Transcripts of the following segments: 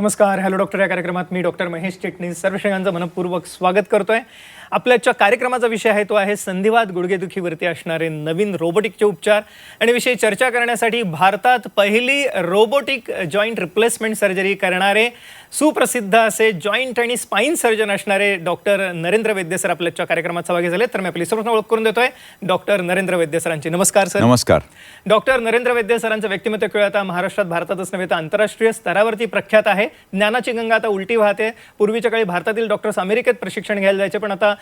नमस्कार. Hello doctor या कार्यक्रमात मी डॉक्टर महेश चिटणीस सर्व श्रेयांचं मनपूर्वक स्वागत करतोय. आपल्याच्या कार्यक्रमाचा विषय आहे तो आहे संधिवात गुडघेदुखीवरती असणारे नवीन रोबोटिकचे उपचार आणि विषयी चर्चा करण्यासाठी भारतात पहिली रोबोटिक जॉईंट रिप्लेसमेंट सर्जरी करणारे सुप्रसिद्ध असे जॉईंट आणि स्पाइन सर्जन असणारे डॉक्टर नरेंद्र वैद्य सर आपल्याच्या कार्यक्रमात सहभागी झाले. तर मी आपली सर्वप्रथम ओळख करून देतोय डॉक्टर नरेंद्र वैद्य सरांची. नमस्कार सर. नमस्कार. डॉक्टर नरेंद्र वैद्य सरांचं व्यक्तिमत्व केवळ आता महाराष्ट्रात भारतातच नव्हे तर आंतरराष्ट्रीय स्तरावरती प्रख्यात आहे. ज्ञानाची गंगा आता उलटी वाहते. पूर्वीच्या काळी भारतातील डॉक्टर्स अमेरिकेत प्रशिक्षण घ्यायला जायचे, पण आता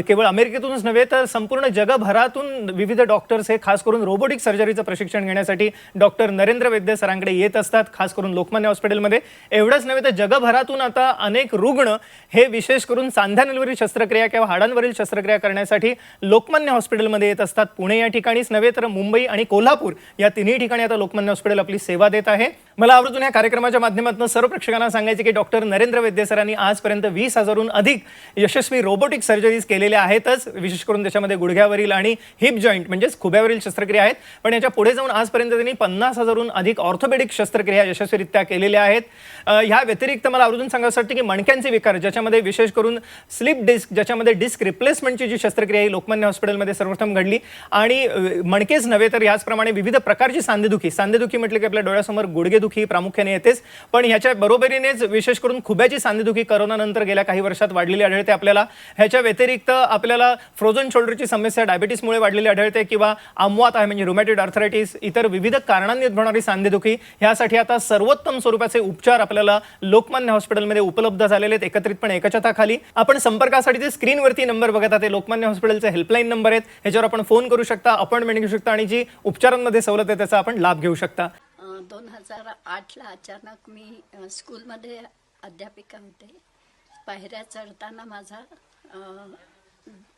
केवळ अमेरिकेतूनच नव्हे तर संपूर्ण जगभरातून विविध डॉक्टर्स हे खास करून रोबोटिक सर्जरीचं प्रशिक्षण घेण्यासाठी डॉक्टर नरेंद्र वैद्य सरांकडे येत असतात, खास करून लोकमान्य हॉस्पिटलमध्ये. एवढंच नव्हे तर जगभरातून आता अनेक रुग्ण हे विशेष करून सांध्यांवरील शस्त्रक्रिया किंवा हाडांवरील शस्त्रक्रिया करण्यासाठी लोकमान्य हॉस्पिटलमध्ये येत असतात. पुणे या ठिकाणीच नव्हे तर मुंबई आणि कोल्हापूर या तिन्ही ठिकाणी आता लोकमान्य हॉस्पिटल आपली सेवा देत आहे. मला आवर्जून या कार्यक्रमाच्या माध्यमातून सर्व प्रेक्षकांना सांगायचे की डॉक्टर नरेंद्र वैद्य सरांनी आजपर्यंत 20,000हून अधिक यशस्वी रोबोटिक सर्जरीज केलेल्या आहेतच. विशेष करून त्याच्यामध्ये गुडघ्यावरील आणि हिप जॉईंट म्हणजेच खुब्यावरील शस्त्रक्रिया आहेत, पण याच्या पुढे जाऊन आजपर्यंत त्यांनी 50,000हून अधिक ऑर्थोपेडिक शस्त्रक्रिया यशस्वीरित्या केलेल्या आहेत. ह्या व्यतिरिक्त मला आवर्जून सांगायचं वाटतं की मणक्यांचे विकार, ज्याच्यामध्ये विशेष करून स्लिप डिस्क, ज्याच्यामध्ये डिस्क रिप्लेसमेंटची जी शस्त्रक्रिया ही लोकमान्य हॉस्पिटलमध्ये सर्वप्रथम घडली. आणि मणकेच नव्हे तर याचप्रमाणे विविध प्रकारची सांधेदुखी म्हटलं की आपल्या डोळ्यासमोर गुडघेदुखी प्रामुख्याने येतेच, पण ह्याच्या बरोबरीनेच विशेष करून खुब्याची सांधेदुखी करोनानंतर गेल्या काही वर्षात वाढलेली आढळते आपल्याला. ह्याच्या व्यतिरिक्त आपल्याला फ्रोझन शोल्डरची समस्या डायबिटीसमुळे वाढलेली आढळते किंवा आमवात आहे म्हणजे रुमॅटॉइड आर्थरायटिस, इतर विविध कारणांनी उद्भवणारी सांधेदुखी, ह्यासाठी आता सर्वोत्तम स्वरूपाचे उपचार आपल्याला लोकमान्य हॉस्पिटलमध्ये उपलब्ध झालेले आहेत एकत्रितपणे एका छताखाली. आपण संपर्कासाठी जे स्क्रीनवरती नंबर बघत आहात ते लोकमान्य हॉस्पिटलचे हेल्पलाईन नंबर आहेत. ह्याच्यावर आपण फोन करू शकता, अपॉइंटमेंट घेऊ शकता आणि जी उपचारांमध्ये सवलत आहे त्याचा आपण लाभ घेऊ शकता. 2008ला अचानक मी स्कूलमध्ये अध्यापिका होते. पायऱ्या चढताना माझा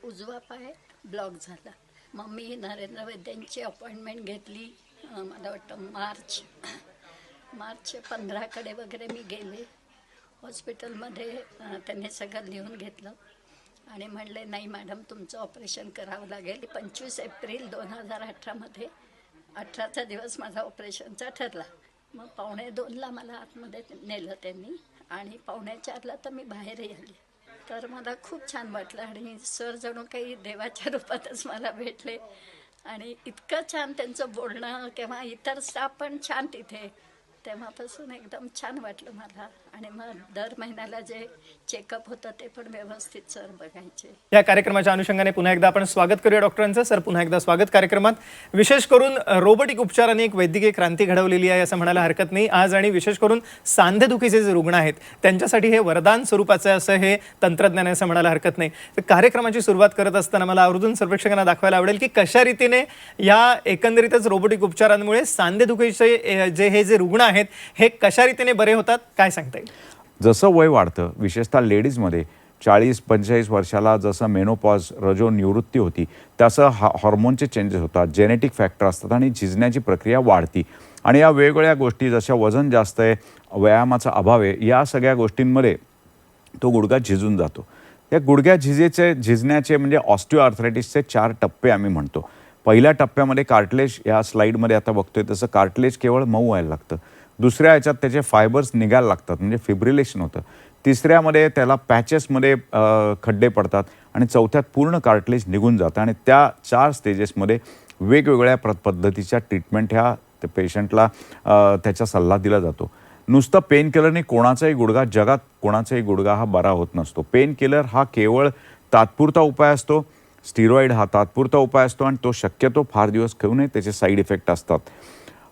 उजवा पाय ब्लॉक झाला. मग मी नरेंद्र वैद्यांची अपॉइंटमेंट घेतली. मला वाटतं मार्च 15कडे वगैरे मी गेले हॉस्पिटलमध्ये. त्यांनी सगळं लिहून घेतलं आणि म्हणले नाही मॅडम तुमचं ऑपरेशन करावं लागेल. 25 एप्रिल 2018मध्ये 18चा दिवस माझा ऑपरेशनचा ठरला. मग 1:45ला मला आतमध्ये नेलं त्यांनी आणि 3:45ला तर मी बाहेरही आले. तर मला खूप छान वाटलं आणि सर जणू काही देवाच्या रूपातच मला भेटले आणि इतकं छान त्यांचं बोलणं किंवा इतर स्टाफ पण छान तिथे. तेव्हापासून एकदम छान वाटलं मला आणि मग दर महिन्याला जे चेकअप होतं ते पण व्यवस्थित सर बघायचे. या कार्यक्रमाच्या अनुषंगाने पुन्हा एकदा आपण स्वागत करूया डॉक्टरांचं. सर पुन्हा एकदा स्वागत कार्यक्रमात. विशेष करून रोबोटिक उपचाराने एक वैद्यकीय क्रांती घडवलेली आहे असं म्हणायला हरकत नाही. आज आणि विशेष करून सांधेदुखीचे जे रुग्ण आहेत त्यांच्यासाठी हे वरदान स्वरूपाचं असं हे तंत्रज्ञान आहे असं म्हणायला हरकत नाही. तर कार्यक्रमाची सुरुवात करत असताना मला आवर्जून सर्वेक्षकांना दाखवायला आवडेल की कशा रीतीने या एकंदरीतच रोबोटिक उपचारांमुळे सांधेदुखीचे जे रुग्ण आहेत हे कशा रीतीने बरे होतात, काय सांगता येईल? जसं वय वाढतं विशेषतः लेडीजमध्ये 40-45 वर्षाला जसं मेनोपॉज रजो निवृत्ती होती तसं हॉर्मोनचे चेंजेस होतात, जेनेटिक फॅक्टर असतात आणि झिजण्याची प्रक्रिया वाढती. आणि या वेगवेगळ्या गोष्टी जशा वजन जास्त आहे, व्यायामाचा अभाव आहे, या सगळ्या गोष्टींमध्ये तो गुडघा झिजून जातो. या गुडघ्या झिजण्याचे म्हणजे ऑस्टिओआर्थरायटिसचे 4 टप्पे आम्ही म्हणतो. पहिल्या टप्प्यामध्ये कार्टिलेज, या स्लाईडमध्ये आता बघतोय तसं कार्टिलेज केवळ मऊ व्हायला लागतं. दुसऱ्या ह्याच्यात त्याचे फायबर्स निघायला लागतात म्हणजे फिब्रिलेशन होतं. तिसऱ्यामध्ये त्याला पॅचेसमध्ये खड्डे पडतात आणि चौथ्यात पूर्ण कार्टिलेज निघून जातं. आणि त्या 4 स्टेजेसमध्ये वेगवेगळ्या पद्धतीच्या ट्रीटमेंट ह्या पेशंटला त्याचा सल्ला दिला जातो. नुसतं पेन किलरने जगात कोणाचाही गुडघा हा बरा होत नसतो. पेन किलर हा केवळ तात्पुरता उपाय असतो, स्टिरॉइड हा तात्पुरता उपाय असतो आणि तो शक्यतो फार दिवस घेऊ नये, त्याचे साईड इफेक्ट असतात.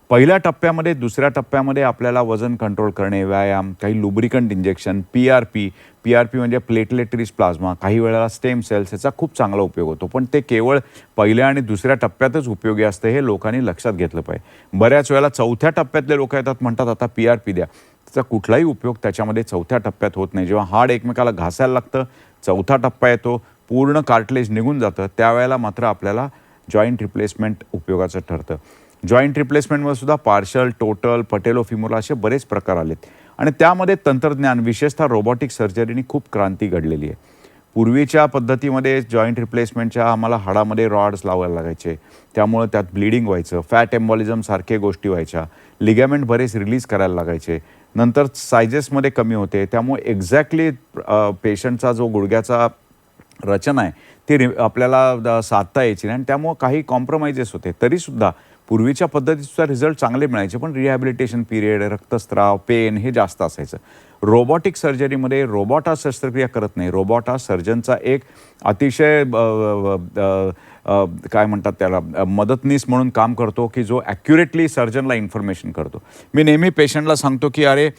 पहिल्या टप्प्यामध्ये दुसऱ्या टप्प्यामध्ये आपल्याला वजन कंट्रोल करणे, व्यायाम, काही लुब्रिकंट इंजेक्शन, PRP म्हणजे प्लेटलेट रिच प्लाझ्मा, काही वेळेला स्टेम सेल्स, याचा खूप चांगला उपयोग होतो. पण ते केवळ पहिल्या आणि दुसऱ्या टप्प्यातच उपयोगी असतं हे लोकांनी लक्षात घेतलं पाहिजे. बऱ्याच वेळेला चौथ्या टप्प्यातले लोक येतात म्हणतात आता PRP द्या. त्याचा कुठलाही उपयोग त्याच्यामध्ये चौथ्या टप्प्यात होत नाही. जेव्हा हाड एकमेकाला घासायला लागतं, चौथा टप्पा येतो, पूर्ण कार्टिलेज निघून जातं, त्यावेळेला मात्र आपल्याला जॉईंट रिप्लेसमेंट उपयोगाचं ठरतं. जॉईंट रिप्लेसमेंटमध्ये सुद्धा पार्शल, टोटल, पटेलोफिमोरल असे बरेच प्रकार आलेत आणि त्यामध्ये तंत्रज्ञान विशेषतः रोबोटिक सर्जरीने खूप क्रांती घडलेली आहे. पूर्वीच्या पद्धतीमध्ये जॉईंट रिप्लेसमेंटच्या आम्हाला हाडामध्ये रॉड्स लावायला लागायचे, त्यामुळे त्यात ब्लिडिंग व्हायचं, फॅट एम्बॉलिझम सारखे गोष्टी व्हायच्या, लिगामेंट बरेच रिलीज करायला लागायचे. नंतर सायजेसमध्ये कमी होते. त्यामुळे एक्झॅक्टली पेशंटचा जो गुडघ्याचा रचना आहे ती आपल्याला साधता यायची नाही आणि त्यामुळं काही कॉम्प्रोमाइजेस होते. तरीसुद्धा पूर्वीच्या पद्धतीचा रिझल्ट चांगले मिळायचे, पण रिहॅबिलिटेशन पिरियड, रक्तस्राव, पेन हे जास्त असायचं. रोबॉटिक सर्जरीमध्ये रोबॉट हा शस्त्रक्रिया करत नाही. रोबॉट हा सर्जनचा एक अतिशय काय म्हणतात त्याला मदतनीस म्हणून काम करतो, की जो ॲक्युरेटली सर्जनला इन्फॉर्मेशन करतो. मी नेहमी पेशंटला सांगतो की अरे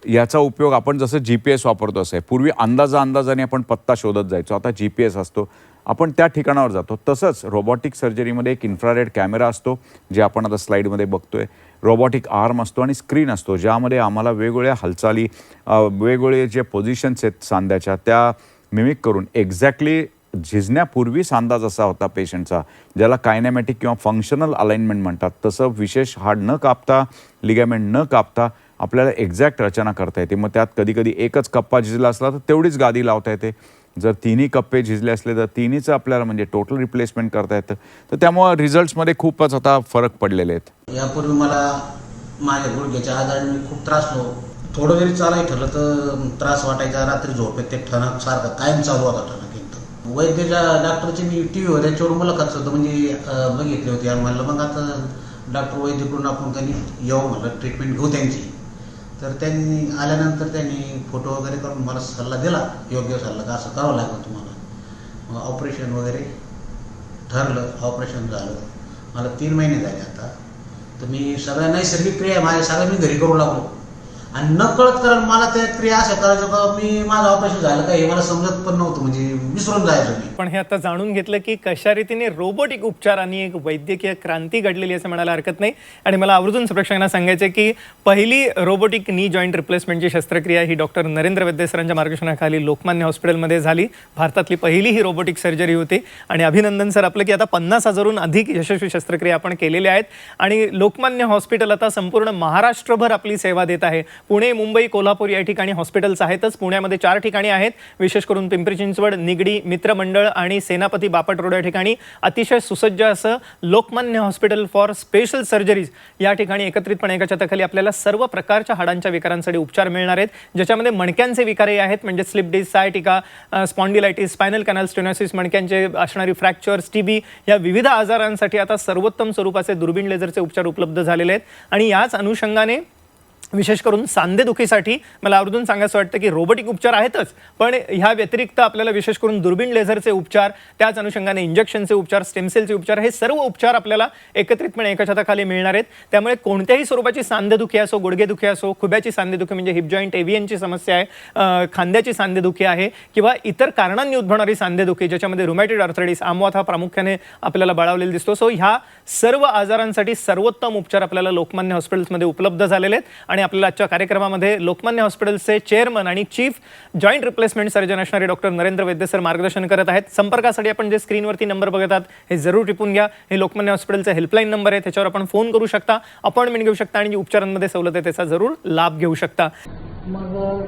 याचा उपयोग आपण जसं GPS वापरतो असं आहे. पूर्वी अंदाजाने आपण पत्ता शोधत जायचो, आता GPS असतो, आपण त्या ठिकाणावर जातो. तसंच रोबॉटिक सर्जरीमध्ये एक इन्फ्रारेड कॅमेरा असतो, जे आपण आता स्लाईडमध्ये बघतोय. रोबॉटिक आर्म असतो आणि स्क्रीन असतो, ज्यामध्ये आम्हाला वेगवेगळ्या हालचाली, वेगवेगळे जे पोझिशन्स आहेत सांध्याच्या त्या मिमिक करून एक्झॅक्टली झिजण्यापूर्वी सांधा जसा होता पेशंटचा, ज्याला कायनॅमॅटिक किंवा फंक्शनल अलाइनमेंट म्हणतात, तसं विशेष हाड न कापता, लिगामेंट न कापता आपल्याला एक्झॅक्ट रचना करता येते. मग त्यात कधी एकच कप्पा झिजला असला तर तेवढीच गादी लावता येते. जर तिन्ही कप्पे झिजले असले तर तिन्हीचं आपल्याला म्हणजे टोटल रिप्लेसमेंट करता येतं. तर त्यामुळं रिझल्ट्समध्ये खूपच आता फरक पडलेले आहेत. यापूर्वी मला माझ्या गुडघ्याच्या आजाराने मी खूप त्रासलो. थोडं जरी चालायचं ठरलं तर त्रास वाटायचा. रात्री झोपेत ते ठणक सारखं कायम चालू होता ठणक एकदम. वैद्यच्या डॉक्टरची मी TV वर त्याच्यावर मुलाखत होतं म्हणजे बघितली होती आणि म्हणलं मग आता डॉक्टर वैद्यकडून आपण त्यांनी येऊ म्हणलं ट्रीटमेंट घेऊ त्यांची. तर त्यांनी आल्यानंतर त्यांनी फोटो वगैरे करून मला सल्ला दिला, योग्य सल्ला का असं करावं लागलं तुम्हाला. मग ऑपरेशन वगैरे ठरलं, ऑपरेशन झालं. मला 3 महिने झाले आता. तर मी सगळ्या नैसर्गिक क्रिया माझ्या सगळ्या मी घरी करू लागलो आणि न कळत कारण मला त्या क्रिया अशा करायचं का मी माझं ऑपरेशन झालं का हे मला समजत पण नव्हतं, म्हणजे विसरून जायचो मी. पण हे आता जाणून घेतलं की कशा रीतीने रोबोटिक उपचारांनी एक वैद्यकीय क्रांती घडलेली असं म्हणायला हरकत नाही. आणि मला आवर्जून प्रेक्षकांना सांगायचं की पहिली रोबोटिक नी जॉईंट रिप्लेसमेंटची शस्त्रक्रिया ही डॉक्टर नरेंद्र वैद्य सरांच्या मार्गदर्शनाखाली लोकमान्य हॉस्पिटलमध्ये झाली. भारतातली पहिली ही रोबोटिक सर्जरी होती आणि अभिनंदन सर आपलं की आता 50,000हून अधिक यशस्वी शस्त्रक्रिया आपण केलेल्या आहेत आणि लोकमान्य हॉस्पिटल आता संपूर्ण महाराष्ट्रभर आपली सेवा देत आहे. पुणे, मुंबई, कोल्हापूर या ठिकाणी हॉस्पिटल्स आहेतच. पुण्यामध्ये 4 ठिकाणी आहेत, विशेष करून पिंपरी चिंचवड, निगडी, मित्रमंडळ आणि सेनापती बापट रोड या ठिकाणी अतिशय सुसज्ज असं Lokmanya hospital for special surgeries या ठिकाणी एकत्रितपणे एका छताखाली आपल्याला सर्व प्रकारच्या हाडांच्या विकारांसाठी उपचार मिळणार आहेत, ज्याच्यामध्ये मणक्यांचे विकारही आहेत म्हणजे slip disc, sciatica, spondylitis, spinal canal stenosis, मणक्यांचे असणारी फ्रॅक्चर्स, TB या विविध आजारांसाठी आता सर्वोत्तम स्वरूपाचे दुर्बीण लेझरचे उपचार उपलब्ध झालेले आहेत. आणि याच अनुषंगाने विशेष करून सांधेदुखीसाठी मला आवर्जून सांगायचं वाटतं की रोबोटिक उपचार आहेतच, पण ह्या व्यतिरिक्त आपल्याला विशेष करून दुर्बीण लेझरचे उपचार, त्याच अनुषंगाने इंजेक्शनचे उपचार, स्टेमसेलचे उपचार, हे सर्व उपचार आपल्याला एकत्रितपणे एका छताखाली मिळणार आहेत. त्यामुळे कोणत्याही स्वरूपाची सांधेदुखी असो, गुडघेदुखी असो, खुब्याची सांधेदुखी म्हणजे हिप जॉईंट एव्हियनची समस्या आहे, खांद्याची सांधेदुखी आहे किंवा इतर कारणांनी उद्भवणारी सांधेदुखी ज्याच्यामध्ये रुमॅटिड आर्थरायटिस, आमवात हा प्रामुख्याने आपल्याला बळावलेला दिसतो. सो ह्या सर्व आजारांसाठी सर्वोत्तम उपचार आपल्याला लोकमान्य हॉस्पिटल्समध्ये उपलब्ध झालेले आहेत. आणि आपल्याला आजच्या कार्यक्रमामध्ये लोकमान्य हॉस्पिटलचे चेअरमन आणि चीफ जॉईंट रिप्लेसमेंट सर्जन असणारे डॉक्टर नरेंद्र वैद्य सर मार्गदर्शन करत आहेत. संपर्कासाठी आपण जे स्क्रीनवरती नंबर बघत आहात हे जरूर टिपून घ्या. हे लोकमान्य हॉस्पिटलचे हेल्पलाईन नंबर आहे, त्याच्यावर आपण फोन करू शकता, अपॉइंटमेंट घेऊ शकता आणि जी उपचारांमध्ये सवलत आहे त्याचा जरूर लाभ घेऊ शकता. मग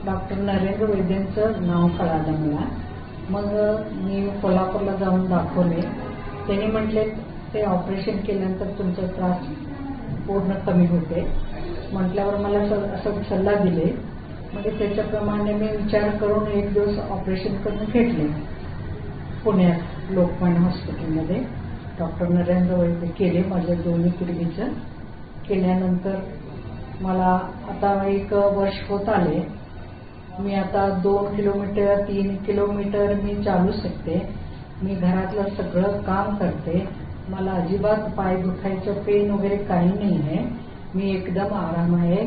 डॉक्टर नरेंद्र वैद्यांचं नाव कळालं मला. मग मी कोल्हापूरला जाऊन दाखवले. त्यांनी म्हटले ते ऑपरेशन केल्यानंतर तुमचा त्रास पूर्ण कमी होते म्हटल्यावर मला असं सल्ला दिले. म्हणजे त्याच्याप्रमाणे मी विचार करून 1 दिवस ऑपरेशन करून घेतले पुण्यात लोकमान्य हॉस्पिटलमध्ये. डॉक्टर नरेंद्र वैद्य केले माझ्या दोन्ही गुडघेचं. केल्यानंतर मला आता 1 वर्ष होत आले. मी आता 2 किलोमीटर 3 किलोमीटर मी चालू शकते. मी घरातलं सगळं काम करते. मला अजिबात पाय दुखायचं पेन वगैरे काही नाही आहे. मी एकदम आराम आहे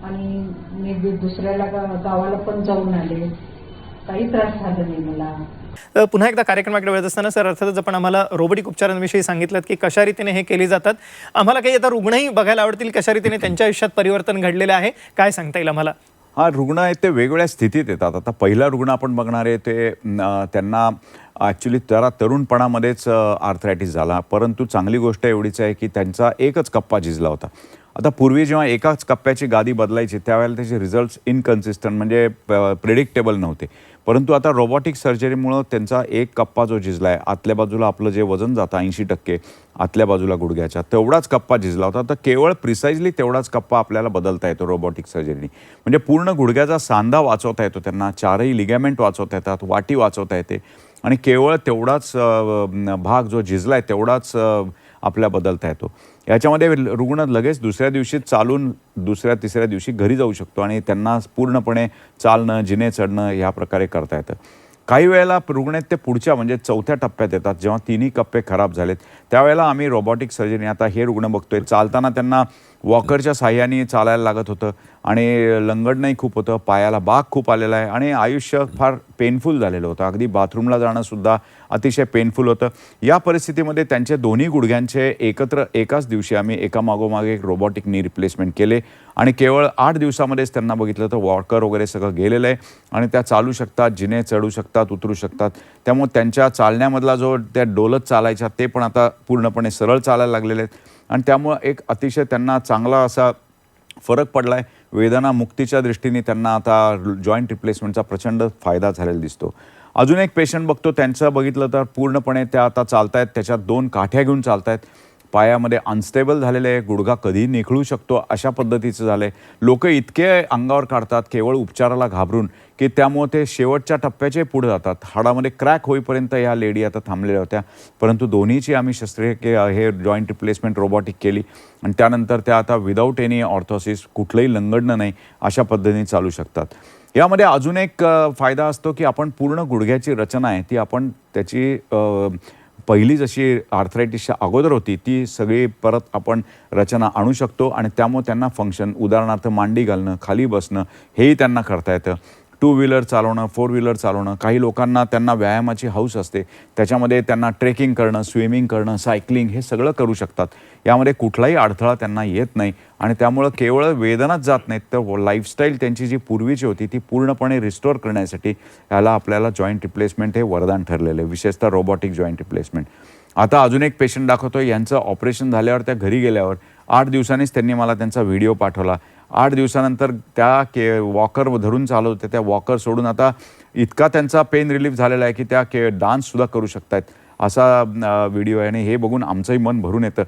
आणि मी दुसऱ्याला गावाला पण जाऊन आले, काही त्रास झाला नाही मला. पुन्हा एकदा कार्यक्रमाकडे वळत असताना सर अर्थातच आपण आम्हाला रोबोटिक उपचारांविषयी सांगितलं की कशा रीतीने हे केले जातात. आम्हाला काही आता रुग्णही बघायला आवडतील कशा रीतीने त्यांच्या आयुष्यात परिवर्तन घडलेलं आहे, काय सांगता येईल आम्हाला? हा, रुग्ण आहेत ते वेगवेगळ्या स्थितीत येतात. आता पहिला रुग्ण आपण बघणार आहे ते त्यांना ॲक्च्युली तरुणपणामध्येच आर्थरायटिस झाला, परंतु चांगली गोष्ट एवढीच आहे की त्यांचा एकच कप्पा झिजला होता आता पूर्वी जेव्हा एकाच कप्प्याची गादी बदलायची त्यावेळेला त्याचे रिझल्ट्स इनकन्सिस्टंट म्हणजे प्रेडिक्टेबल नव्हते. परंतु आता रोबोटिक सर्जरीमुळं त्यांचा एक कप्पा जो झिजला आहे, आतल्या बाजूला आपलं जे वजन जातं 80% आतल्या बाजूला गुडघ्याच्या, तेवढाच कप्पा झिजला होता. तर केवळ प्रिसाइजली तेवढाच कप्पा आपल्याला बदलता येतो रोबोटिक सर्जरीने. म्हणजे पूर्ण गुडघ्याचा सांधा वाचवता येतो त्यांना, चारही लिगॅमेंट वाचवता येतात, वाटी वाचवता येते आणि केवळ तेवढाच भाग जो झिजला आहे तेवढाच आपल्या बदलता येतो. याच्यामध्ये रुग्ण लगेच दुसऱ्या दिवशी चालून दुसऱ्या तिसऱ्या दिवशी घरी जाऊ शकतो आणि त्यांना पूर्णपणे चालणं, जिने चढणं ह्या प्रकारे करता येतं. काही वेळेला रुग्ण ते पुढच्या म्हणजे चौथ्या टप्प्यात येतात, जेव्हा तिन्ही कप्पे खराब झालेत त्यावेळेला आम्ही रोबोटिक सर्जरी, आता हे रुग्ण बघतोय चालताना त्यांना वॉकरच्या साह्याने चालायला लागत होतं आणि लंगडणंही खूप होतं, पायाला बाक खूप आलेला आहे आणि आयुष्य फार पेनफुल झालेलं होतं. अगदी बाथरूमला जाणंसुद्धा अतिशय पेनफुल होतं. या परिस्थितीमध्ये त्यांचे दोन्ही गुडघ्यांचे एकत्र एकाच दिवशी आम्ही एकामागोमाग एक रोबोटिक नी रिप्लेसमेंट केले आणि केवळ 8 दिवसामध्येच त्यांना बघितलं तर वॉकर वगैरे सगळं गेलेलं आहे आणि त्या चालू शकतात, जिने चढू शकतात, उतरू शकतात. त्यामुळे त्यांच्या चालण्यामधला जो त्या डोलत चालायच्या ते पण आता पूर्णपणे सरळ चालायला लागलेले आहेत आणि त्यामुळं एक अतिशय त्यांना चांगला असा फरक पडला आहे. वेदना मुक्तीच्या दृष्टीने त्यांना आता जॉईंट रिप्लेसमेंटचा प्रचंड फायदा झालेला दिसतो. अजून एक पेशंट बघतो, त्यांचं बघितलं तर पूर्णपणे त्या आता चालतायत, त्याच्यात 2 काठ्या घेऊन चालतायत, पायामध्ये अनस्टेबल झालेले आहे, गुडघा कधी निखळू शकतो अशा पद्धतीचं झालं आहे. लोक इतके अंगावर काढतात केवळ उपचाराला घाबरून की त्यामुळे ते शेवटच्या टप्प्याचे पुढे जातात. हाडामध्ये क्रॅक होईपर्यंत ह्या लेडी आता थांबलेल्या होत्या, परंतु दोन्हीची आम्ही हे जॉईंट रिप्लेसमेंट रोबोटिक केली आणि त्यानंतर त्या आता विदाऊट एनी ऑर्थोसिस, कुठलंही लंगडणं नाही अशा पद्धतीने चालू शकतात. यामध्ये अजून एक फायदा असतो की आपण पूर्ण गुडघ्याची रचना आहे ती आपण त्याची पहिली जशी आर्थरायटिसच्या अगोदर होती ती सगळी परत आपण रचना आणू शकतो आणि त्यामुळे त्यांना फंक्शन, उदाहरणार्थ मांडी घालणं, खाली बसणं हेही त्यांना करता येतं. 2 व्हीलर चालवणं, 4 व्हीलर चालवणं, काही लोकांना त्यांना व्यायामाची हौस असते, त्याच्यामध्ये त्यांना ट्रेकिंग करणं, स्विमिंग करणं, सायकलिंग हे सगळं करू शकतात. यामध्ये कुठलाही अडथळा त्यांना येत नाही आणि त्यामुळं केवळ वेदनाच जात नाहीत तर लाईफस्टाईल त्यांची जी पूर्वीची होती ती पूर्णपणे रिस्टोअर करण्यासाठी ह्याला आपल्याला जॉईंट रिप्लेसमेंट हे वरदान ठरलेलं आहे, विशेषतः रोबोटिक जॉईंट रिप्लेसमेंट. आता अजून एक पेशंट दाखवतो, यांचं ऑपरेशन झाल्यावर त्या घरी गेल्यावर 8 दिवसांनीच त्यांनी मला त्यांचा व्हिडिओ पाठवला. 8 दिवसानंतर त्या वॉकर धरून चालत होत्या, त्या वॉकर सोडून आता इतका त्यांचा पेन रिलीफ झालेला आहे की त्या डान्ससुद्धा करू शकतायत असा व्हिडिओ आहे आणि हे बघून आमचंही मन भरून येतं.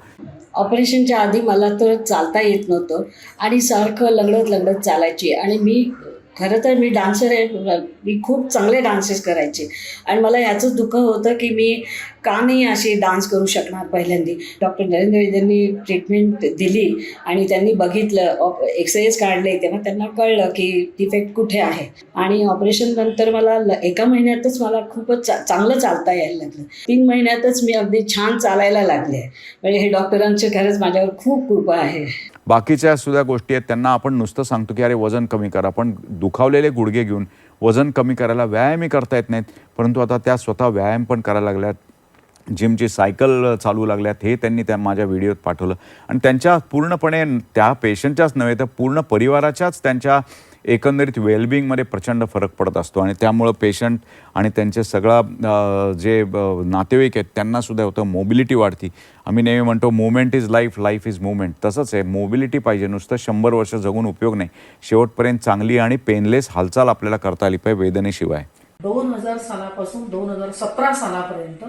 ऑपरेशनच्या आधी मला तर चालता येत नव्हतं आणि सारखं लगडत चालायची आणि मी खरं तर मी डान्सर आहे, मी खूप चांगले डान्सेस करायचे आणि मला याचंच दुःख होतं की मी का नाही अशी डान्स करू शकणार. पहिल्यांदा डॉक्टर नरेंद्र वैद्यांनी ट्रीटमेंट दिली आणि त्यांनी बघितलं, एक्सरेज काढले, तेव्हा त्यांना कळलं की डिफेक्ट कुठे आहे आणि ऑपरेशन नंतर मला 1 महिन्यातच मला खूपच चांगलं चालता यायला लागलं. 3 महिन्यातच मी अगदी छान चालायला लागले. म्हणजे हे डॉक्टरांचे खरंच माझ्यावर खूप कृपा आहे. बाकीच्या सुद्धा गोष्टी आहेत, त्यांना आपण नुसतं सांगतो की अरे वजन कमी करा, पण दुखावलेले गुडघे घेऊन वजन कमी करायला व्यायामही करता येत नाहीत, परंतु आता त्या स्वतः व्यायाम पण करायला लागल्यात, जिमची सायकल चालू लागल्यात. हे त्यांनी माझ्या व्हिडिओत पाठवलं आणि त्यांच्या पूर्णपणे त्या पेशंटच्याच नव्हे तर पूर्ण परिवाराच्याच त्यांच्या एकंदरीत वेलबिंगमध्ये प्रचंड फरक पडत असतो आणि त्यामुळं पेशंट आणि त्यांचे सगळा जे नातेवाईक आहेत त्यांनासुद्धा होतं, मोबिलिटी वाढती. आम्ही नेहमी म्हणतो movement is life, life is movement. तसंच आहे, मोबिलिटी पाहिजे, नुसतं 100 वर्ष जगून उपयोग नाही, शेवटपर्यंत चांगली आणि पेनलेस हालचाल आपल्याला करता आली पाहिजे वेदनेशिवाय. 2000 सालापासून 2017 सालापर्यंत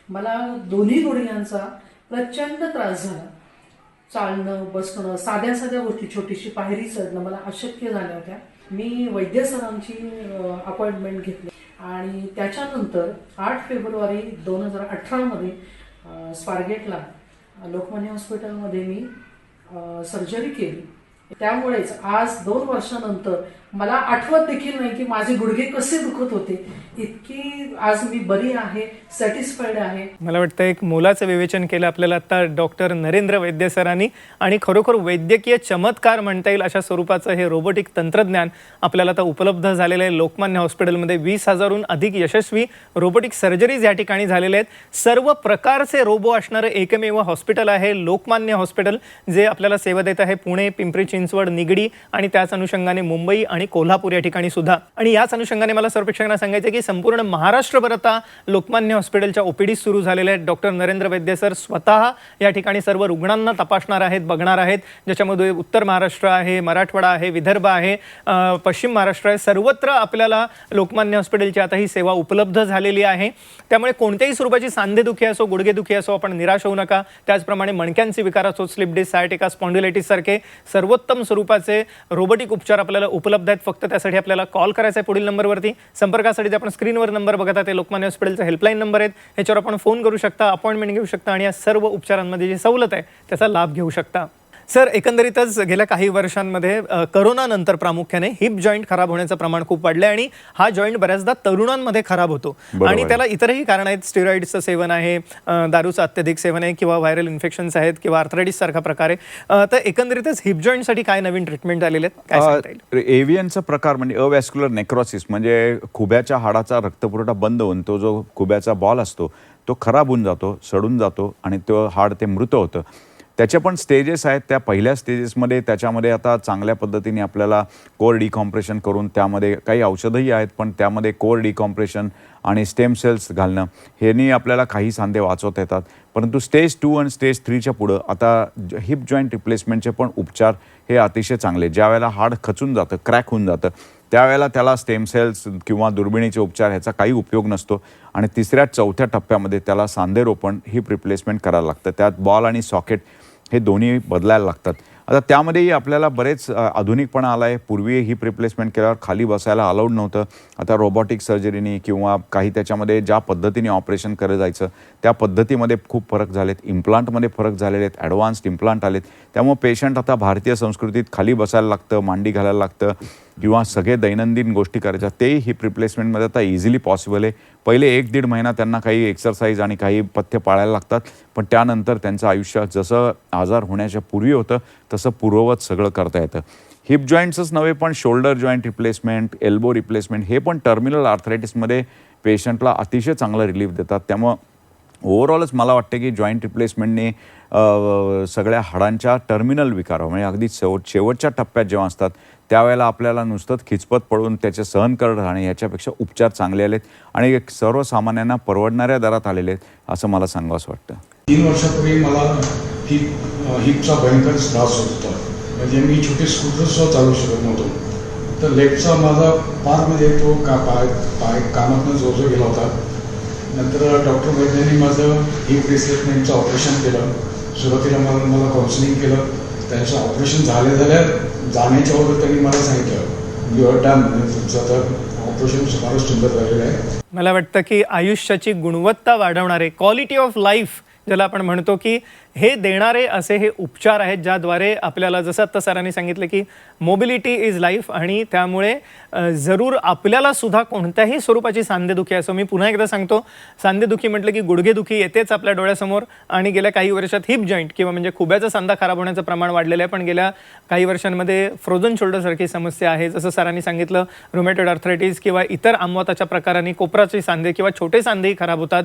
मला दोन्ही गुडघ्यांचा प्रचंड त्रास झाला. चालणं, बसणं, साध्या साध्या गोष्टी, छोटीशी पायरी चढणं मला अशक्य झाल्या होत्या. मी वैद्य सरांची अपॉइंटमेंट घेतली आणि त्याच्यानंतर 8 फेब्रुवारी 2018मध्ये स्वारगेटला लोकमान्य हॉस्पिटलमध्ये मी सर्जरी केली. त्यामुळेच आज 2 वर्षानंतर मला आठवत देखील नाही की माझे गुडघे कसे दुखत होते. इतकी आज मी बरी आहे, सॅटिस्फाईड आहे. मला वाटतं एक मोलाचं विवेचन केलं आपल्याला आता डॉक्टर नरेंद्र वैद्य सरांनी आणि खरोखर वैद्यकीय चमत्कार म्हणता येईल अशा स्वरूपाचं हे रोबोटिक तंत्रज्ञान आपल्याला आता उपलब्ध झालेलं आहे. लोकमान्य हॉस्पिटलमध्ये 20,000हून अधिक यशस्वी रोबोटिक सर्जरीज या ठिकाणी झालेल्या आहेत. सर्व प्रकारचे रोबो असणारं एकमेव हॉस्पिटल आहे लोकमान्य हॉस्पिटल, जे आपल्याला सेवा देत आहे पुणे, पिंपरी चिंचवड, निगडी आणि त्याच अनुषंगाने मुंबई आणि आणि कोल्हापूर या ठिकाणी सुद्धा. आणि याच अनुषंगाने मला सर्व प्रेक्षकांना सांगायचं की संपूर्ण महाराष्ट्रभर आता लोकमान्य हॉस्पिटलच्या ओपीडी सुरू झालेले आहेत. डॉक्टर नरेंद्र वैद्य सर स्वतः या ठिकाणी सर्व रुग्णांना तपासणार आहेत, बघणार आहेत, ज्याच्यामध्ये उत्तर महाराष्ट्र आहे, मराठवाडा आहे, विदर्भ आहे, पश्चिम महाराष्ट्र आहे, सर्वत्र आपल्याला लोकमान्य हॉस्पिटलची आता ही सेवा उपलब्ध झालेली आहे. त्यामुळे कोणत्याही स्वरूपाची सांधेदुखी असो, गुडघेदुखी असो, आपण निराश होऊ नका. त्याचप्रमाणे मणक्यांचे विकार असो, स्लिप डिस्क, सायटिका, स्पॉन्डिलायटिस सारखे सर्वोत्तम स्वरूपाचे रोबोटिक उपचार आपल्याला उपलब्ध आहेत. फक्त त्यासाठी आपल्याला कॉल करायचा आहे पुढील नंबरवरती. संपर्कासाठी जे आपण स्क्रीनवर नंबर बघत आहात ते लोकमान्य हॉस्पिटलचा हेल्पलाईन नंबर आहेत. ह्याच्यावर आपण फोन करू शकता, अपॉइंटमेंट घेऊ शकता आणि या सर्व उपचारांमध्ये जी सवलत आहे त्याचा लाभ घेऊ शकता. सर, एकंदरीतच गेल्या काही वर्षांमध्ये करोनानंतर प्रामुख्याने हिप जॉईंट खराब होण्याचं प्रमाण खूप वाढलं आणि हा जॉईंट बऱ्याचदा तरुणांमध्ये खराब होतो. आणि त्याला इतरही कारण आहेत. स्टेरॉइड्सचं सेवन आहे, दारूचं अत्यधिक सेवन आहे, किंवा व्हायरल इन्फेक्शन्स आहेत, किंवा आर्थरायटिस सारखा प्रकार आहे. तर एकंदरीतच हिप जॉईंटसाठी काय नवीन ट्रीटमेंट आलेले आहेत, काय सांगता येईल? एव्हियनचा प्रकार म्हणजे अवॅस्क्युलर नेक्रोसिस, म्हणजे खुब्याच्या हाडाचा रक्तपुरवठा बंद होऊन तो जो खुब्याचा बॉल असतो तो खराब होऊन जातो, सडून जातो आणि तो हाड ते मृत होतं. त्याचे पण स्टेजेस आहेत. त्या पहिल्या स्टेजेसमध्ये त्याच्यामध्ये आता चांगल्या पद्धतीने आपल्याला कोर डिकॉम्प्रेशन करून त्यामध्ये काही औषधंही आहेत, पण त्यामध्ये कोर डिकॉम्प्रेशन आणि स्टेम सेल्स घालणं ह्यानी आपल्याला काही सांधे वाचवता येतात. परंतु स्टेज 2 आणि स्टेज 3च्या पुढं आता हिप जॉईंट रिप्लेसमेंटचे पण उपचार हे अतिशय चांगले. ज्या वेळेला हाड खचून जातं, क्रॅक होऊन जातं, त्यावेळेला त्याला स्टेम सेल्स किंवा दुर्बिणीचे उपचार ह्याचा काही उपयोग नसतो. आणि 3ऱ्या-4थ्या टप्प्यामध्ये त्याला सांधेरोपण, हिप रिप्लेसमेंट करायला लागतं. त्यात बॉल आणि सॉकेट हे दोन्ही बदलायला लागतात. आता त्यामध्येही आपल्याला बरेच आधुनिकपणा आला आहे. पूर्वी हिप रिप्लेसमेंट केल्यावर खाली बसायला अलाउड नव्हतं. आता रोबोटिक सर्जरीनी किंवा काही त्याच्यामध्ये ज्या पद्धतीने ऑपरेशन करत जायचं त्या पद्धतीमध्ये खूप फरक झालेत. इम्प्लांटमध्ये फरक झालेले आहेत, ॲडव्हान्स्ड इम्प्लांट आलेत. त्यामुळे पेशंट आता भारतीय संस्कृतीत खाली बसायला लागतं, मांडी घालायला लागतं किंवा सगळे दैनंदिन गोष्टी करायच्या, तेही हिप रिप्लेसमेंटमध्ये आता इझिली पॉसिबल आहे. पहिले 1-1.5 महिना त्यांना काही एक्सरसाइज आणि काही पथ्य पाळायला लागतात, पण त्यानंतर त्यांचं आयुष्य जसं आजार होण्याच्या पूर्वी होतं तसं पूर्ववत सगळं करता येतं. हिप जॉईंट्सच नव्हे, पण shoulder joint replacement, elbow replacement हे पण टर्मिनल आर्थरायटिसमध्ये पेशंटला अतिशय चांगलं रिलीफ देतात. त्यामुळं ओव्हरऑलच मला वाटतं की जॉईंट रिप्लेसमेंटने सगळ्या हाडांच्या टर्मिनल विकारावर म्हणजे अगदी शेवटच्या टप्प्यात जेव्हा असतात त्यावेळेला आपल्याला नुसतंच खिचपत पडून त्याचे सहन करणं आणि याच्यापेक्षा उपचार चांगले आलेत आणि सर्वसामान्यांना परवडणाऱ्या दरात आलेले आहेत असं मला सांगावंसं वाटतं. 3 वर्षापूर्वी मला हिपचा भयंकर त्रास होत होता. म्हणजे मी छोटे स्कूटरसुद्धा चालू शकत नव्हतो. तर लेफ्टचा माझा पार म्हणजे तो पाय कामातनं जो गेला होता. नंतर डॉक्टर वैद्यांनी माझं हिप रिप्लेसमेंटचं ऑपरेशन केलं. सुरुवातीला मला काउन्सिलिंग केलं. त्यांचं ऑपरेशन झाल्या जाण्याच्या अगोदर त्यांनी मला सांगितलं यू आर डन, तुमचं आता ऑपरेशन फारच सुंदर झालेलं आहे. मला वाटतं की आयुष्याची गुणवत्ता वाढवणारे, क्वालिटी ऑफ लाईफ ज्याला आपण म्हणतो, की हे देणारे असे हे उपचार आहेत ज्याद्वारे आपल्याला जसं आत्ता सरांनी सांगितलं की मोबिलिटी इज लाईफ. आणि त्यामुळे जरूर आपल्याला सुद्धा कोणत्याही स्वरूपाची सांधेदुखी असो, मी पुन्हा एकदा सांगतो, सांधेदुखी म्हटलं की गुडघेदुखी येतेच आपल्या डोळ्यासमोर. आणि गेल्या काही वर्षात हिप जॉईंट किंवा म्हणजे खुब्याचा सांधा खराब होण्याचं प्रमाण वाढलेलं आहे. पण गेल्या काही वर्षांमध्ये फ्रोझन शोल्डरसारखी समस्या आहे. जसं सरांनी सांगितलं, रुमॅटॉइड आर्थरायटिस किंवा इतर आम्वाताच्या प्रकारांनी कोपराचे सांधे किंवा छोटे सांधेही खराब होतात.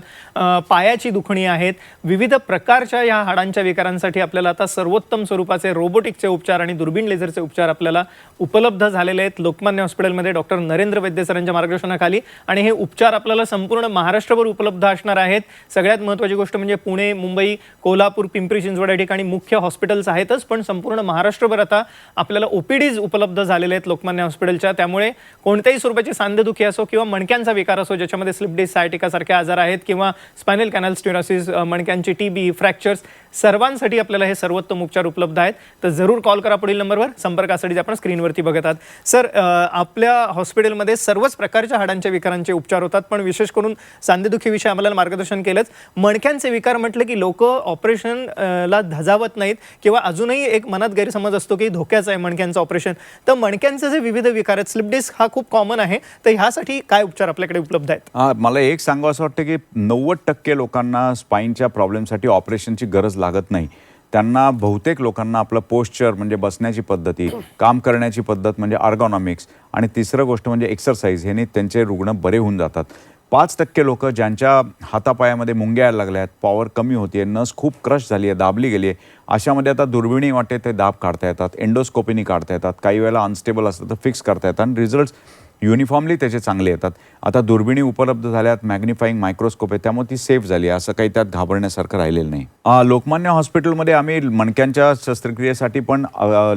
पायाची दुखणी आहेत. विविध प्रकारच्या या हाडांच्या विकारांसाठी आपल्याला आता सर्वोत्तम स्वरूपाचे रोबोटिकचे उपचार आणि दुर्बीण लेझरचे उपचार आपल्याला उपलब्ध झालेले आहेत लोकमान्य हॉस्पिटलमध्ये डॉक्टर नरेंद्र वैद्य सरांच्या मार्गदर्शनाखाली. आणि हे उपचार आपल्याला संपूर्ण महाराष्ट्रभर उपलब्ध असणार आहेत. सगळ्यात महत्त्वाची गोष्ट म्हणजे पुणे, मुंबई, कोल्हापूर, पिंपरी चिंचवड या ठिकाणी मुख्य हॉस्पिटल्स आहेतच, पण संपूर्ण महाराष्ट्रभर आता आपल्याला ओपीडीज उपलब्ध झालेले आहेत लोकमान्य हॉस्पिटलच्या. त्यामुळे कोणत्याही स्वरूपाची सांधेदुखी असो किंवा मणक्यांचा विकार असो, ज्याच्यामध्ये स्लिप डिस्क, सायटिका सारखे आजार आहेत, किंवा स्पायनल कॅनल स्टेनोसिस, मणक्यांची TB, फ्रॅक्चर्स, सर्वांसाठी आपल्याला हे सर्वोत्तम उपचार उपलब्ध आहेत. तर जरूर कॉल करा पुढील नंबरवर. संपर्कासाठी आपण स्क्रीनवरती बघत आहात. सर, आपल्या हॉस्पिटलमध्ये सर्वच प्रकारच्या हाडांच्या विकारांचे उपचार होतात, पण विशेष करून सांधेदुखीविषयी आम्हाला मार्गदर्शन केलंच. मणक्यांचे विकार म्हटलं की लोक ऑपरेशनला धजावत नाहीत किंवा अजूनही एक मनात गैरसमज असतो की धोक्याचं आहे मणक्यांचं ऑपरेशन. तर मणक्यांचे जे विविध विकार आहेत, स्लिप डिस्क हा खूप कॉमन आहे, तर ह्यासाठी काय उपचार आपल्याकडे उपलब्ध आहेत? मला एक सांगावं असं वाटतं की 90% लोकांना स्पाईनच्या प्रॉब्लेमसाठी ऑपरेशनची गरज लागत नाही. त्यांना बहुतेक लोकांना आपलं पोश्चर म्हणजे बसण्याची पद्धती, काम करण्याची पद्धत म्हणजे अर्गॉनॉमिक्स आणि तिसरं गोष्ट म्हणजे एक्सरसाइज ह्याने त्यांचे रुग्ण बरे होऊन जातात. 5% लोक ज्यांच्या हातापायामध्ये मुंग्या यायला लागल्या आहेत, पॉवर कमी होती आहे, नस खूप क्रश झाली आहे, दाबली गेली आहे, अशामध्ये आता दुर्बिणी वाटे ते दाब काढता येतात, एंडोस्कोपीनी काढता येतात, काही वेळेला अनस्टेबल असतं तर फिक्स करता येतात आणि रिझल्ट्स युनिफॉर्मली त्याचे चांगले येतात. आता दुर्बिणी उपलब्ध झाल्यात, मॅग्निफाईंग मायक्रोस्कोप आहे, त्यामुळे ती सेफ झाली आहे, असं काही त्यात घाबरण्यासारखं राहिलेलं नाही. लोकमान्य हॉस्पिटलमध्ये आम्ही मणक्यांच्या शस्त्रक्रियेसाठी पण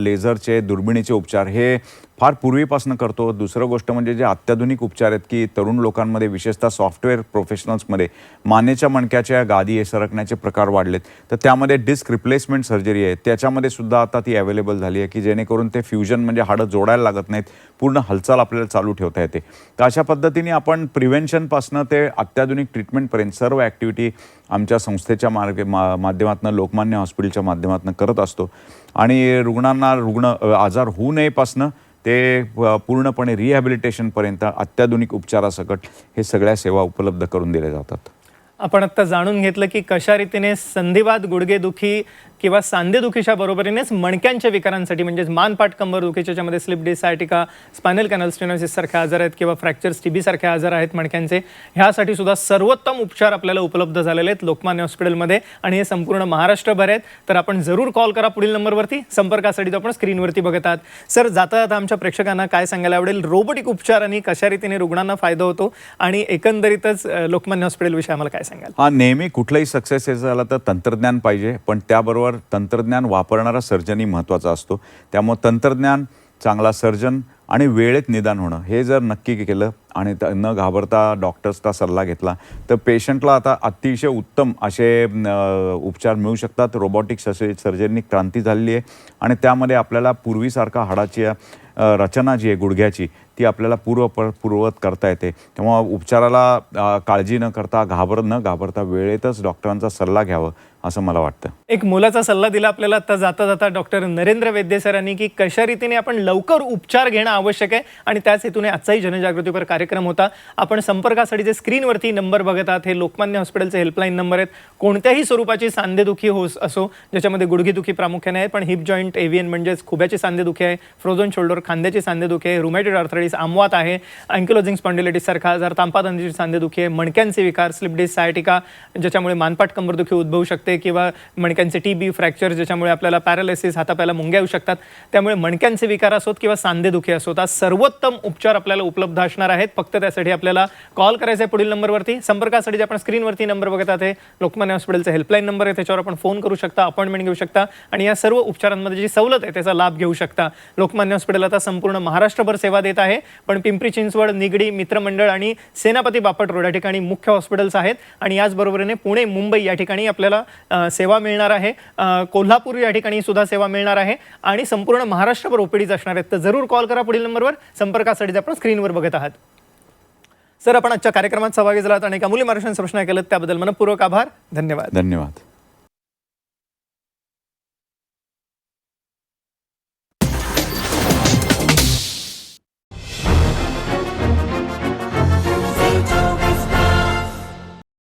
लेझरचे, दुर्बिणीचे उपचार हे फार पूर्वीपासून करतो. दुसरं गोष्ट म्हणजे जे अत्याधुनिक उपचार आहेत की तरुण लोकांमध्ये, विशेषतः सॉफ्टवेअर प्रोफेशनल्समध्ये मानेच्या मणक्याच्या गादी हे सरकण्याचे प्रकार वाढलेत, तर त्यामध्ये डिस्क रिप्लेसमेंट सर्जरी आहे, त्याच्यामध्ये सुद्धा आता ती अवेलेबल झाली आहे की जेणेकरून ते फ्युजन म्हणजे हाडं जोडायला लागत नाहीत, पूर्ण हालचाल आपल्याला चालू ठेवता येते. तर अशा पद्धतीने आपण प्रिव्हेन्शनपासून ते अत्याधुनिक ट्रीटमेंटपर्यंत सर्व ॲक्टिव्हिटी आमच्या संस्थेच्या माध्यमातून, लोकमान्य हॉस्पिटलच्या माध्यमातून करत असतो आणि रुग्ण आजार होऊ नयेपासनं ते पूर्णपणे रिहॅबिलिटेशनपर्यंत अत्याधुनिक उपचारासकट हे सगळ्या सेवा उपलब्ध करून दिल्या जातात. आपण आत्ता जाणून घेतलं की कशा रीतीने संधिवात, गुडघेदुखी किंवा सांधेदुखीच्या बरोबरीनेच मणक्यांच्या विकारांसाठी म्हणजेच मानपाट कंबरदुखी, ज्याच्यामध्ये slip disc, sciatica, spinal canal stenosis सारखे आजार आहेत किंवा फ्रॅक्चर्स, टीबी सारखे आजार आहेत मणक्यांचे, ह्यासाठी सुद्धा सर्वोत्तम उपचार आपल्याला उपलब्ध झालेले आहेत लोकमान्य हॉस्पिटलमध्ये आणि हे संपूर्ण महाराष्ट्रभर आहेत. तर आपण जरूर कॉल करा पुढील नंबरवरती. संपर्कासाठी तो आपण स्क्रीनवरती बघत आहात. सर, जाता जाता आमच्या प्रेक्षकांना काय सांगायला आवडेल, रोबोटिक उपचारांनी कशा रीतीने रुग्णांना फायदा होतो आणि एकंदरीतच लोकमान्य हॉस्पिटलविषयी आम्हाला काय सांगाल? हा, नेहमी कुठलंही सक्सेस झालं तर तंत्रज्ञान पाहिजे, पण त्याबरोबर तंत्रज्ञान वापरणारा सर्जनही महत्त्वाचा असतो. त्यामुळे तंत्रज्ञान, चांगला सर्जन आणि वेळेत निदान होणं हे जर नक्की केलं आणि न घाबरता डॉक्टर्सचा सल्ला घेतला तर पेशंटला आता अतिशय उत्तम असे उपचार मिळू शकतात. रोबोटिक सर्जरीनी क्रांती झालेली आहे आणि त्यामध्ये आपल्याला पूर्वीसारखा हाडाची रचना जी आहे गुडघ्याची ती आपल्याला पूर्ववत करता येते. त्यामुळं उपचाराला काळजी न करता, न घाबरता वेळेतच डॉक्टरांचा सल्ला घ्यावा असं मला वाटतं. एक मोलाचा सल्ला दिला आपल्याला आता जाता जाता डॉक्टर नरेंद्र वैद्य सरांनी की कशा रीतीने आपण लवकर उपचार घेणं आवश्यक आहे आणि त्याच हेतूने आजचाही जनजागृतीपर कार्यक्रम होता. आपण संपर्कासाठी जे स्क्रीनवरती नंबर बघत आहात हे लोकमान्य हॉस्पिटलचे हेल्पलाईन नंबर आहेत. कोणत्याही स्वरूपाची सांधेदुखी असो, ज्याच्यामध्ये गुडघेदुखी प्रामुख्याने आहे, पण हिप जॉईंट, एव्हियन म्हणजेच खुब्याची सांधेदुखी आहे, फ्रोझन शोल्डर खांद्याची सांधेदुखी आहे, रुमॅटॉइड आर्थरायटिस, आमवात आहे, अँकिलोजिंग स्पॉन्डिलायटिस सारखा आजार, तांपादंडीची सांधेदुखी आहे, मणक्यांचे विकार, स्लिप डिस्क, सायटिका ज्याच्यामुळे मानपाट कंबरदुखी उद्भवू शकते किंवा मणक्यांचे टीबी, फ्रॅक्चर ज्याच्यामुळे आपल्याला पॅरालिसिस, हातापायाला मुंग्या येऊ शकतात. त्यामुळे मणक्यांचे विकार असोत किंवा सांधेदुखी असोत, आज सर्वोत्तम उपचार आपल्याला उपलब्ध असणार आहेत. फक्त त्यासाठी आपल्याला कॉल करायचा आहे पुढील नंबरवरती. संपर्कासाठी आपण स्क्रीनवरती नंबर बघत आहात हे लोकमान्य हॉस्पिटलचे हेल्पलाईन नंबर आहे, त्याच्यावर आपण फोन करू शकता, अपॉइंटमेंट घेऊ शकता आणि या सर्व उपचारांमध्ये जी सवलत आहे त्याचा लाभ घेऊ शकता. लोकमान्य हॉस्पिटल आता संपूर्ण महाराष्ट्रभर सेवा देत आहे, पण पिंपरी चिंचवड, निगडी, मित्रमंडळ आणि सेनापती बापट रोड या ठिकाणी मुख्य हॉस्पिटल्स आहेत आणि याचबरोबरीने पुणे, मुंबई या ठिकाणी आपल्याला सेवा मिळणार आहे. कोल्हापूर या ठिकाणी सुद्धा सेवा मिळणार आहे आणि संपूर्ण महाराष्ट्रभर ओपीडीज असणार आहेत. तर जरूर कॉल करा पुढील नंबरवर. संपर्कासाठी आपण स्क्रीनवर बघत आहात. सर, आपण आजच्या कार्यक्रमात सहभागी झालात आणि अमूल्य मार्गदर्शन प्रश्न केलं त्याबद्दल मनपूर्वक आभार. धन्यवाद. धन्यवाद.